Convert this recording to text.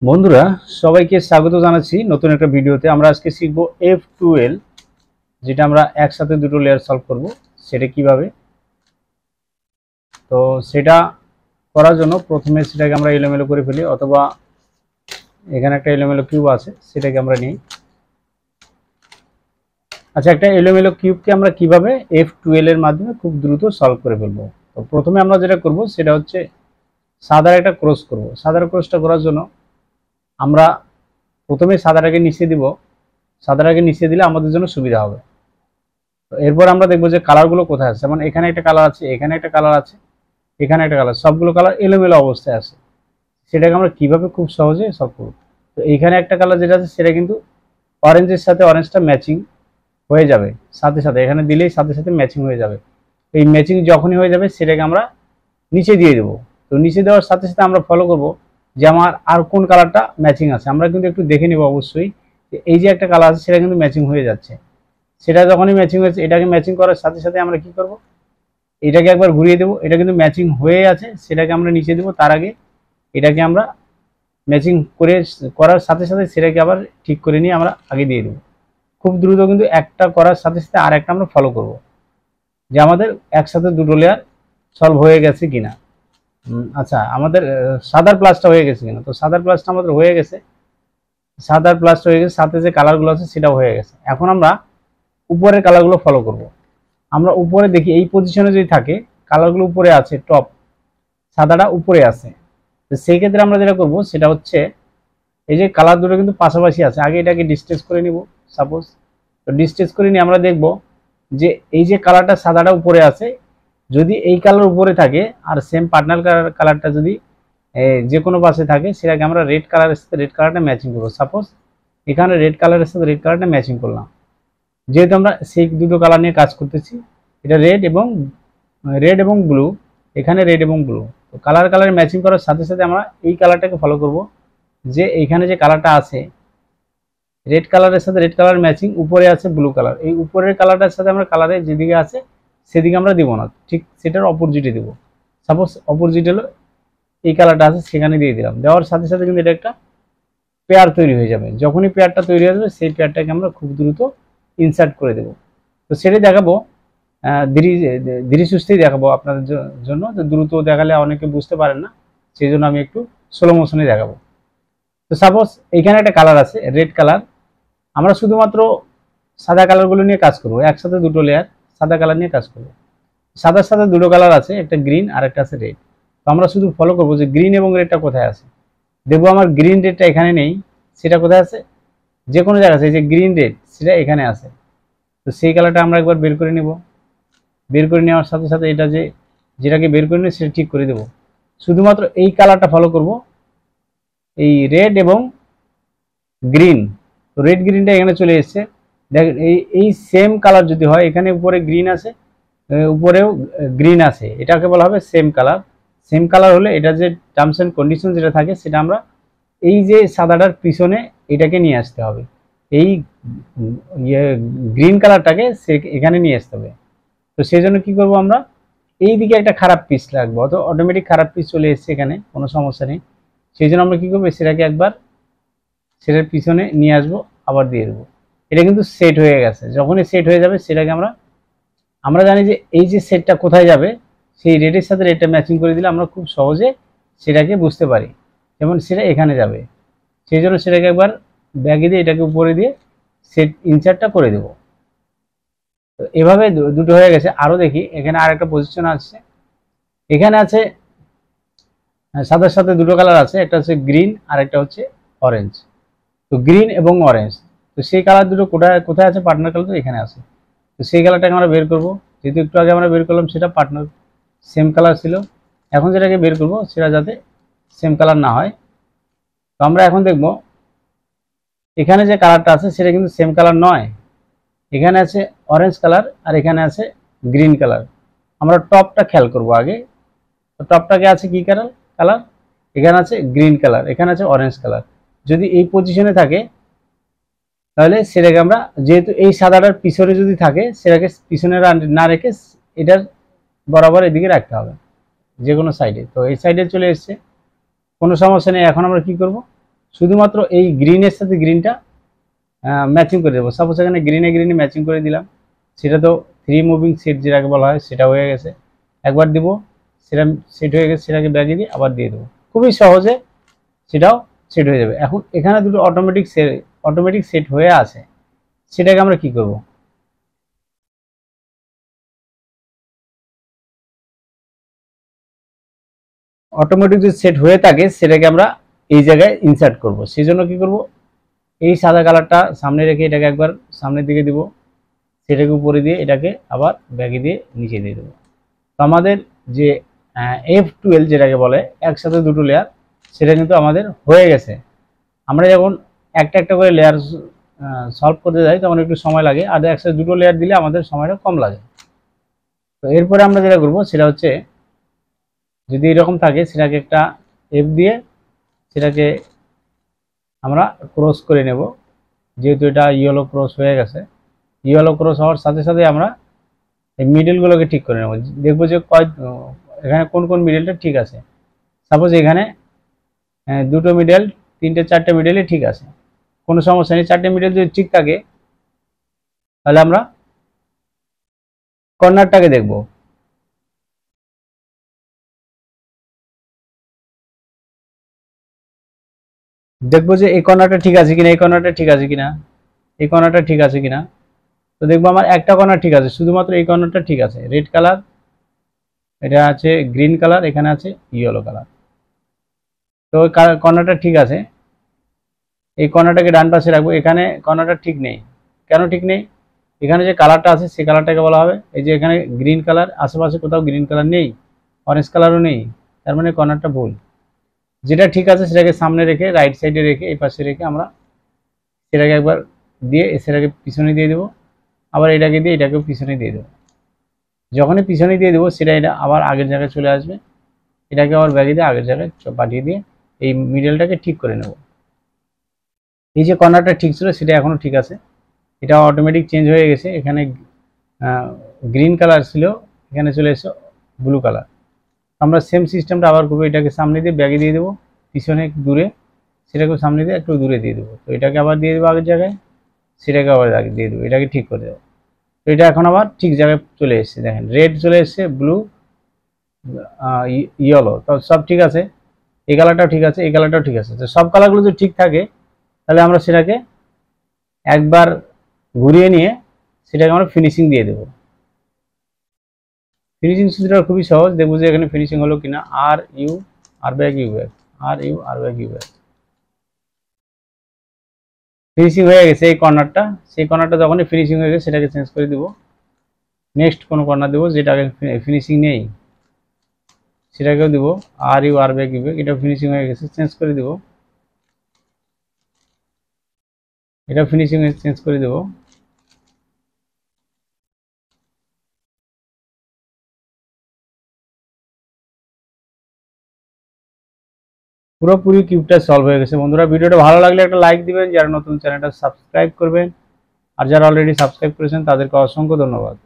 বন্ধুরা সবাইকে স্বাগত জানাচ্ছি নতুন একটা ভিডিওতে। আমরা আজকে শিখব F12, যেটা আমরা একসাথে দুটো লেয়ার সলভ করব সেটা কিভাবে। তো সেটা করার জন্য প্রথমে সেটাকে আমরা এলোমেলো করে ফেলি, অথবা এখানে একটা এলোমেলো কিউব আছে সেটাকে আমরা নিই। আচ্ছা, একটা এলোমেলো কিউবকে আমরা কিভাবে F12 এর মাধ্যমে খুব দ্রুত সলভ করে ফেলবো। তো প্রথমে আমরা যেটা করব সেটা হচ্ছে সাদার একটা ক্রস করব। সাদার ক্রসটা করার জন্য আমরা প্রথমে সাদাটাকে নিচে দিব। সাদাটাকে নিচে দিলে আমাদের জন্য সুবিধা হবে। তো এরপর আমরা দেখবো যে কালারগুলো কোথায় আছে। যেমন এখানে একটা কালার আছে, এখানে একটা কালার আছে, এখানে একটা কালার, সবগুলো কালার এলোমেলো অবস্থায় আছে। সেটাকে আমরা কিভাবে খুব সহজে সলভ করব। তো এইখানে একটা কালার যেটা আছে সেটা কিন্তু অরেঞ্জের সাথে অরেঞ্জটা ম্যাচিং হয়ে যাবে, সাথে সাথে এখানে দিলেই সাথে সাথে ম্যাচিং হয়ে যাবে। এই ম্যাচিং যখনই হয়ে যাবে সেটাকে আমরা নিচে দিয়ে দেবো। তো নিচে দেওয়ার সাথে সাথে আমরা ফলো করব যে আমার আর কোন কালারটা ম্যাচিং আছে। আমরা কিন্তু একটু দেখে নেব অবশ্যই যে এই যে একটা কালার আছে সেটা কিন্তু ম্যাচিং হয়ে যাচ্ছে। সেটা যখনই ম্যাচিং হয়েছে এটাকে ম্যাচিং করার সাথে সাথে আমরা কি করব, এটাকে একবার ঘুরিয়ে দেবো। এটা কিন্তু ম্যাচিং হয়ে আছে, সেটাকে আমরা নিচে দেবো। তার আগে এটাকে আমরা ম্যাচিং করার সাথে সাথে সেটাকে আবার ঠিক করে নিয়ে আমরা আগে দিয়ে দেবো। খুব দ্রুত কিন্তু একটা করার সাথে সাথে আর একটা আমরা ফলো করব যে আমাদের একসাথে দুটো লেয়ার সলভ হয়ে গেছে কিনা। আচ্ছা, আমাদের সাদার প্লাসটা হয়ে গেছে কিনা। তো সাদার প্লাসটা আমাদের হয়ে গেছে, সাদার প্লাসটা হয়ে গেছে, সাথে যে কালারগুলো আছে সেটাও হয়ে গেছে। এখন আমরা উপরের কালারগুলো ফলো করব। আমরা উপরে দেখি এই পজিশনে যদি থাকে, কালারগুলো উপরে আছে, টপ সাদাটা উপরে আছে। তো সেই ক্ষেত্রে আমরা যেটা করব সেটা হচ্ছে এই যে কালার দুটো কিন্তু পাশাপাশি আছে, আগে এটাকে ডিসটেন্স করে নিব। সাপোজ তো ডিসটেন্স করে নিয়ে আমরা দেখব যে এই যে কালারটা সাদাটা উপরে আছে, যদি এই কালার উপরে থাকে আর সেম পার্টনার কালারটা যদি যে কোনো পাশে থাকে, সেটাকে আমরা রেড কালারের সাথে রেড কালারটা ম্যাচিং করবো। সাপোজ এখানে রেড কালারের সাথে রেড কালারটা ম্যাচিং করলাম, যেহেতু আমরা সেই দুটো কালার নিয়ে কাজ করতেছি। এটা রেড এবং ব্লু, এখানে রেড এবং ব্লু। তো কালার ম্যাচিং করার সাথে সাথে আমরা এই কালারটাকে ফলো করব যে এইখানে যে কালারটা আছে রেড কালারের সাথে রেড কালার ম্যাচিং, উপরে আছে ব্লু কালার, এই উপরের কালারটার সাথে আমরা কালারের যেদিকে আছে সেদিকে আমরা দিব না, ঠিক সেটার অপোজিটে দিব। সাপোজ অপোজিট হলো এই কালারটা আছে, সেখানে দিয়ে দিলাম। দেওয়ার সাথে সাথে কিন্তু এটা একটা পেয়ার তৈরি হয়ে যাবে। যখনই পেয়ারটা তৈরি হয়ে যাবে সেই পেয়ারটাকে আমরা খুব দ্রুত ইনসার্ট করে দেব। তো সেটাই দেখাবো, ধীরে সুস্থেই দেখাবো আপনাদের জন্য। তো দ্রুত দেখালে অনেকে বুঝতে পারেন না, সেই জন্য আমি একটু স্লো মোশনে দেখাবো। তো সাপোজ এইখানে একটা কালার আছে রেড কালার, আমরা শুধুমাত্র সাদা কালারগুলো নিয়ে কাজ করবো। একসাথে দুটো লেয়ার সাদা কালার নিয়ে কাজ করবো। সাদার সাথে দুটো কালার আছে, একটা গ্রিন আর একটা আছে রেড। তো আমরা শুধু ফলো করবো যে গ্রিন এবং রেডটা কোথায় আছে। দেখবো আমার গ্রিন রেডটা এখানে নেই, সেটা কোথায় আছে, যে কোনো জায়গা আছে। এই যে গ্রিন রেড সেটা এখানে আছে। তো সেই কালারটা আমরা একবার বের করে নিব। বের করে নেওয়ার সাথে সাথে এটা যেটাকে বের করে নিই সেটা ঠিক করে দেবো। শুধুমাত্র এই কালারটা ফলো করব, এই রেড এবং গ্রিন। তো রেড গ্রিনটা এখানে চলে এসছে। দেখেন এই সেম কালার যদি হয়, এখানে উপরে গ্রিন আছে, উপরেও গ্রিন আছে, এটাকে বলা হবে সেম কালার। সেম কালার হলে এটা যে টার্মস অ্যান্ড কন্ডিশন যেটা থাকে সেটা আমরা এই যে সাদাটার পিছনে এটাকে নিয়ে আসতে হবে। এই গ্রিন কালারটাকে এখানে নিয়ে আসতে হবে। তো সেই জন্য কি করব, আমরা এই দিকে একটা খারাপ পিস রাখবো। তো অটোমেটিক খারাপ পিস চলে এসছে, এখানে কোনো সমস্যা নেই। সেই জন্য আমরা কি করবো, সেটাকে একবার সেটার পিছনে নিয়ে আসবো, আবার দিয়ে দেবো। এটা কিন্তু সেট হয়ে গেছে। যখনই সেট হয়ে যাবে সেটাকে আমরা জানি যে এই যে সেটটা কোথায় যাবে, সেই রেডের সাথে রেডটা ম্যাচিং করে দিলে আমরা খুব সহজে সেটাকে বুঝতে পারি। যেমন সেটা এখানে যাবে, সেই জন্য সেটাকে একবার ব্যাগে দিয়ে এটাকে উপরে দিয়ে সেট ইনসার্টটা করে দেবো। তো এভাবে দুটো হয়ে গেছে। আরও দেখি, এখানে আর একটা পজিশন আছে, এখানে আছে সাদার সাথে দুটো কালার আছে, একটা হচ্ছে গ্রিন আর একটা হচ্ছে অরেঞ্জ। তো গ্রিন এবং অরেঞ্জ, তো সেই কালার দুটো কোথায় আছে, পার্টনার কালার তো এখানে আছে। তো সেই কালারটাকে আমরা বের করবো। যেহেতু একটু আগে আমরা বের করলাম সেটা পার্টনার সেম কালার ছিল, এখন যেটাকে বের করবো সেটা যাতে সেম কালার না হয়। তো আমরা এখন দেখব এখানে যে কালারটা আছে সেটা কিন্তু সেম কালার নয়। এখানে আছে অরেঞ্জ কালার আর এখানে আছে গ্রিন কালার। আমরা টপটা খেয়াল করব আগে। তো টপটাকে আছে কি কালার, এখানে আছে গ্রিন কালার, এখানে আছে অরেঞ্জ কালার। যদি এই পজিশনে থাকে তাহলে সেটাকে আমরা, যেহেতু এই সাদাটার পিছনে যদি থাকে সেটাকে পিছনে না রেখে এটার বরাবর এদিকে রাখতে হবে, যে কোনো সাইডে। তো এই সাইডে চলে এসছে, কোনো সমস্যা নেই। এখন আমরা কি করব, শুধুমাত্র এই গ্রিনের সাথে গ্রিনটা ম্যাচিং করে দেবো। সাপোজ এখানে গ্রিনে গ্রিনে ম্যাচিং করে দিলাম, সেটা তো 3 মুভিং সেট যেটাকে বলা হয় সেটা হয়ে গেছে। একবার দিব, সেটা সেট হয়ে গেছে, সেটাকে ব্যাগে দিয়ে আবার দিয়ে দেবো, খুবই সহজে সেটাও সেট হয়ে যাবে। এখন এখানে দুটো অটোমেটিক সেট হয়ে আছে, সেটাকে আমরা কি করব, অটোমেটিক যে সেট হয়ে থাকে সেটাকে আমরা এই জায়গায় ইনসার্ট করব। সেই জন্য কি করব, এই সাদা কালারটা সামনে রেখে এটাকে একবার সামনের দিকে দিব, সেটাকে উপরে দিয়ে এটাকে আবার ব্যাগে দিয়ে নিচে দিয়ে দেবো। তো আমাদের যে F12 যেটাকে বলে একসাথে দুটো লেয়ার, সেটা কিন্তু আমাদের হয়ে গেছে। আমরা যখন একটা একটা করে লেয়ার সলভ করতে যাই তখন একটু সময় লাগে, আর একসাথে দুটো লেয়ার দিলে আমাদের সময়টা কম লাগে। তো এরপরে আমরা যেটা করব সেটা হচ্ছে, যদি এরকম থাকে সেটাকে একটা এফ দিয়ে সেটাকে আমরা ক্রস করে নেব। যেহেতু এটা ইয়েলো ক্রস হয়ে গেছে, ইয়েলো ক্রস হওয়ার সাথে সাথে আমরা এই মিডলগুলোকে ঠিক করে নেব। দেখবো যে এখানে কোন কোন মিডলটা ঠিক আছে। সাপোজ এখানে দুটো মিডল, 3-4টে মিডলই ঠিক আছে, কোনো সমস্যা নেই। 4টে মিডল যদি ঠিক থাকে তাহলে আমরা কর্নারটাকে দেখব। দেখবো যে এই কর্নারটা ঠিক আছে কিনা, এই কর্নারটা ঠিক আছে কিনা, এই কর্নারটা ঠিক আছে কিনা। তো দেখবো আমার একটা কর্নার ঠিক আছে, শুধুমাত্র এই কর্নারটা ঠিক আছে, রেড কালার, এটা আছে গ্রিন কালার, এখানে আছে ইয়েলো কালার। তো ওই কর্নারটা ঠিক আছে, এই কর্নারটাকে ডান পাশে রাখবো। এখানে কর্নারটা ঠিক নেই, কেন ঠিক নেই, এখানে যে কালারটা আছে সেই কালারটাকে বলা হবে, এই যে এখানে গ্রিন কালার, আশেপাশে কোথাও গ্রিন কালার নেই, অরেঞ্জ কালারও নেই, তার মানে কর্নারটা ভুল। যেটা ঠিক আছে সেটাকে সামনে রেখে রাইট সাইডে রেখে এই পাশে রেখে আমরা সেটাকে একবার দিয়ে সেটাকে পিছনে দিয়ে দেবো, আবার এটাকে দিয়ে এটাকেও পিছনে দিয়ে দেবো। যখনই পিছনে দিয়ে দেবো সেটা এটা আবার আগের জায়গায় চলে আসবে, এটাকে আবার ব্যাগে দিয়ে আগের জায়গায় পাঠিয়ে দিয়ে এই মিডলটাকে ঠিক করে নেব। এই যে কর্নারটা ঠিক ছিল সেটা এখনো ঠিক আছে, এটা অটোমেটিক চেঞ্জ হয়ে গেছে। এখানে গ্রিন কালার ছিল, এখানে চলে এসে ব্লু কালার। আমরা সেম সিস্টেমটা আবার করবো, এটাকে সামনে দিয়ে ব্যাগে দিয়ে দেবো, পিছনে একটু দূরে, সেটাকে সামনে দিয়ে একটু দূরে দিয়ে দেবো। তো এটাকে আবার দিয়ে দেবো আগের জায়গায়, সেটাকে আবার আগে দিয়ে দেবো, এটাকে ঠিক করে দেবো। তো এটা এখন আবার ঠিক জায়গায় চলে এসছে, দেখেন রেড চলে এসছে, ব্লু, ইয়েলো, তো সব ঠিক আছে। এই কালারটাও ঠিক আছে, এই কালারটাও ঠিক আছে। তো সব কালারগুলো যদি ঠিক থাকে তাহলে আমরা সেটাকে একবার ঘুরিয়ে নিয়ে সেটাকে আমরা ফিনিশিং দিয়ে দেবো। ফিনিশিং সুবিধাটা খুবই সহজ, দেখবো যে এখানে ফিনিশিং হলো কিনা। আর ব্যাক ইউ ব্যাক, ফিনিশিং হয়ে গেছে। এই কর্নারটা, সেই কর্নারটা যখনই ফিনিশিং হয়ে গেছে সেটাকে চেঞ্জ করে দিব, নেক্সট কোনো কর্নার দেবো যেটাকে ফিনিশিং নেই সেটাকেও দিব, আর ব্যাক ইউ ব্যাক, এটা ফিনিশিং হয়ে গেছে, চেঞ্জ করে দিব, এটা ফিনিশিং চেঞ্জ করে দেবো। পুরোপুরি কিউবটা সলভ হয়ে গেছে। বন্ধুরা ভিডিওটা ভালো লাগলে একটা লাইক দিবেন, যারা নতুন চ্যানেলটা সাবস্ক্রাইব করবেন, আর যারা অলরেডি সাবস্ক্রাইব করেছেন তাদেরকে অসংখ্য ধন্যবাদ।